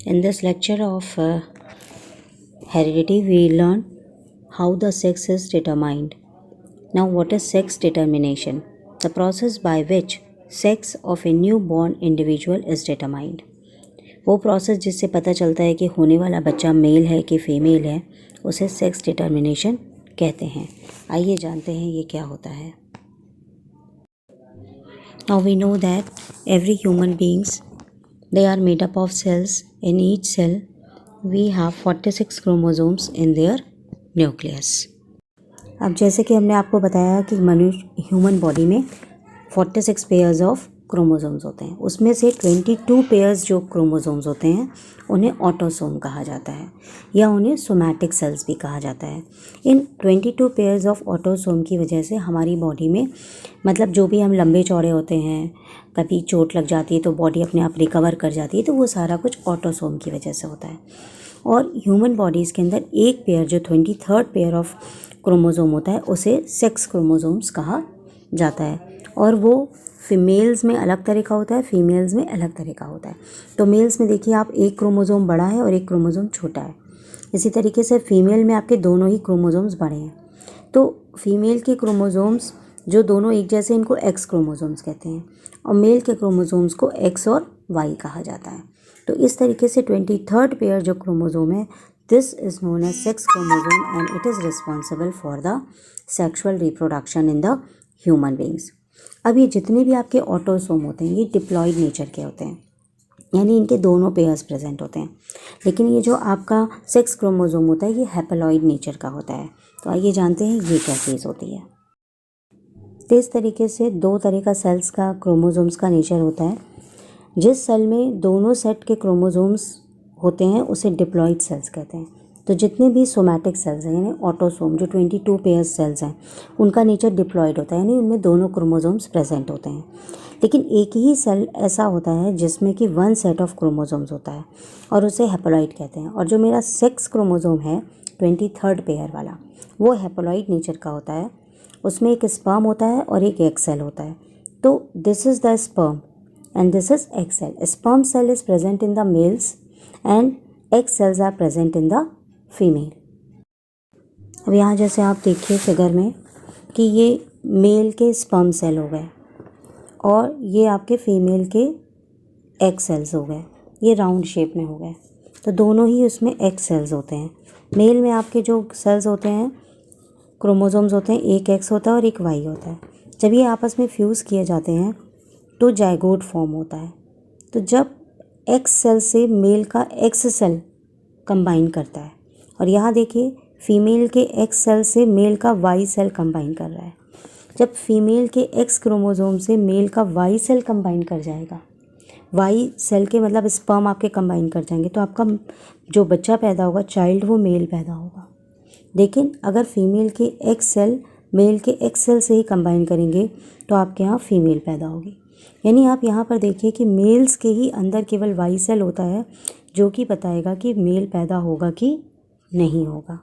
In this lecture of heredity, we learn how the sex is determined. Now, what is sex determination? The process by which sex of a newborn individual is determined. वो process जिससे पता चलता है कि होने वाला बच्चा mail है कि फीमेल है, उसे सेक्स डिटर्मिनेशन कहते हैं. आइए जानते हैं ये क्या होता है. Now we know that every human beings, they are made up of cells. In each cell we have 46 chromosomes in their nucleus. अब जैसे कि हमने आपको बताया कि मनुष्य ह्यूमन बॉडी में 46 पेयर्स ऑफ क्रोमोसोम्स होते हैं. उसमें से 22 पेयर्स जो क्रोमोसोम्स होते हैं उन्हें ऑटोसोम कहा जाता है या उन्हें सोमैटिक सेल्स भी कहा जाता है. इन 22 पेयर्स ऑफ ऑटोसोम की वजह से हमारी बॉडी में मतलब जो भी हम लंबे चौड़े होते हैं, कभी चोट लग जाती है तो बॉडी अपने आप रिकवर कर जाती है, तो वो सारा कुछ ऑटोसोम की वजह से होता है. और ह्यूमन बॉडीज़ के अंदर एक पेयर जो 23rd पेयर ऑफ क्रोमोसोम होता है उसे सेक्स क्रोमोसोम्स कहा जाता है. और वो फीमेल्स में अलग तरह का होता है, फीमेल्स में अलग तरह का होता है. तो मेल्स में देखिए आप एक क्रोमोसोम बड़ा है और एक क्रोमोसोम छोटा है. इसी तरीके से फीमेल में आपके दोनों ही क्रोमोसोम्स बड़े हैं. तो फीमेल के क्रोमोसोम्स जो दोनों एक जैसे, इनको एक्स क्रोमोसोम्स कहते हैं और मेल के क्रोमोसोम्स को एक्स और वाई कहा जाता है. तो इस तरीके से 23rd पेयर जो क्रोमोसोम है, this is known as sex chromosome and it is responsible for the sexual reproduction in the human beings. अब ये जितने भी आपके ऑटोसोम होते हैं ये डिप्लॉयड नेचर के होते हैं, यानी इनके दोनों पेयर्स प्रेजेंट होते हैं. लेकिन ये जो आपका सेक्स क्रोमोसोम होता है ये हैप्लॉयड नेचर का होता है. तो आइए जानते हैं ये क्या चीज़ होती है. तो इस तरीके से दो तरह का सेल्स का क्रोमोसोम्स का नेचर होता है. जिस सेल में दोनों सेट के क्रोमोसोम्स होते हैं उसे डिप्लॉयड सेल्स कहते हैं. तो जितने भी सोमैटिक सेल्स हैं यानी ऑटोसोम जो 22 पेयर्स सेल्स हैं उनका नेचर डिप्लॉयड होता है, यानी उनमें दोनों क्रोमोसोम्स प्रेजेंट होते हैं. लेकिन एक ही सेल ऐसा होता है जिसमें कि वन सेट ऑफ क्रोमोसोम्स होता है और उसे हैप्लॉयड कहते हैं. और जो मेरा सेक्स क्रोमोसोम है 23rd पेयर वाला, वो हैप्लॉयड नेचर का होता है. उसमें एक स्पर्म होता है और एक एग सेल होता है. तो this is the sperm and this is egg cell. Sperm cell is present in the males and egg cells are present in the female. अब यहाँ जैसे आप देखिए फिगर में कि ये मेल के स्पर्म सेल हो गए और ये आपके फीमेल के एग सेल्स हो गए. ये राउंड शेप में हो गए. तो दोनों ही उसमें एग सेल्स होते हैं. मेल में आपके जो सेल्स होते हैं, क्रोमोसोम्स होते हैं, एक एक्स होता है और एक वाई होता है. जब ये आपस में फ्यूज़ किए जाते हैं तो जाइगोट फॉर्म होता है. तो जब एक्स सेल से मेल का एक्स सेल कंबाइन करता है, और यहाँ देखिए फीमेल के एक्स सेल से मेल का वाई सेल कंबाइन कर रहा है. जब फीमेल के एक्स क्रोमोसोम से मेल का वाई सेल कंबाइन कर जाएगा, वाई सेल के मतलब स्पर्म आपके कंबाइन कर जाएंगे, तो आपका जो बच्चा पैदा होगा, चाइल्ड, वो मेल पैदा होगा. लेकिन अगर फीमेल के एक्स सेल मेल के एक्स सेल से ही कंबाइन करेंगे तो आपके यहाँ फीमेल पैदा होगी. यानी आप यहाँ पर देखिए कि मेल्स के ही अंदर केवल वाई सेल होता है जो कि बताएगा कि मेल पैदा होगा कि नहीं होगा.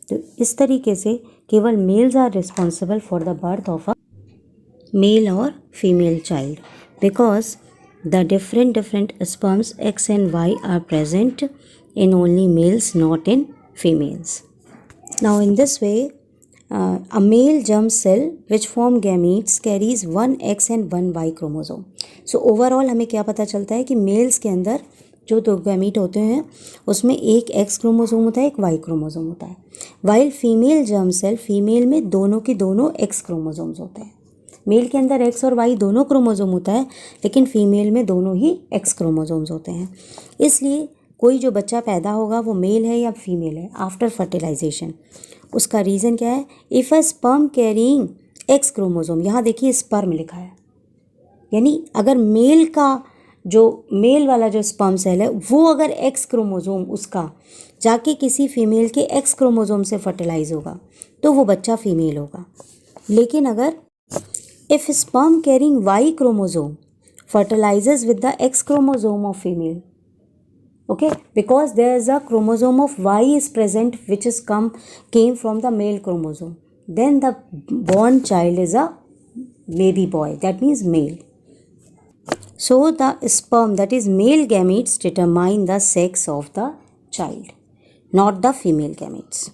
तो इस तरीके से केवल males are responsible for the birth of a male और female child because the different sperms X and Y are present in only males, not in females. Now in this way a male germ cell which form gametes carries one X and one Y chromosome. So overall हमें क्या पता चलता है कि mails के अंदर जो दो गैमीट होते हैं उसमें एक X क्रोमोसोम होता है, एक Y क्रोमोसोम होता है. While female germ cell, female में दोनों के दोनों X क्रोमोसोम्स होते हैं. मेल के अंदर X और Y दोनों क्रोमोसोम होता है, लेकिन फीमेल में दोनों ही X क्रोमोसोम्स होते हैं. इसलिए कोई जो बच्चा पैदा होगा वो मेल है या फीमेल है आफ्टर फर्टिलाइजेशन, उसका रीज़न क्या है. If a sperm carrying x chromosome, यहाँ देखिए स्पर्म लिखा है, यानी अगर मेल का जो मेल वाला जो स्पर्म सेल है वो अगर एक्स क्रोमोसोम उसका जाके किसी फीमेल के एक्स क्रोमोसोम से फर्टिलाइज होगा तो वो बच्चा फीमेल होगा. लेकिन अगर if sperm carrying Y chromosome fertilizes with the X chromosome of female, okay, because there is a chromosome of Y is present which is came from the male chromosome, then the born child is a baby boy, that means male. So the sperm, that is male gametes, determine the sex of the child, not the female gametes.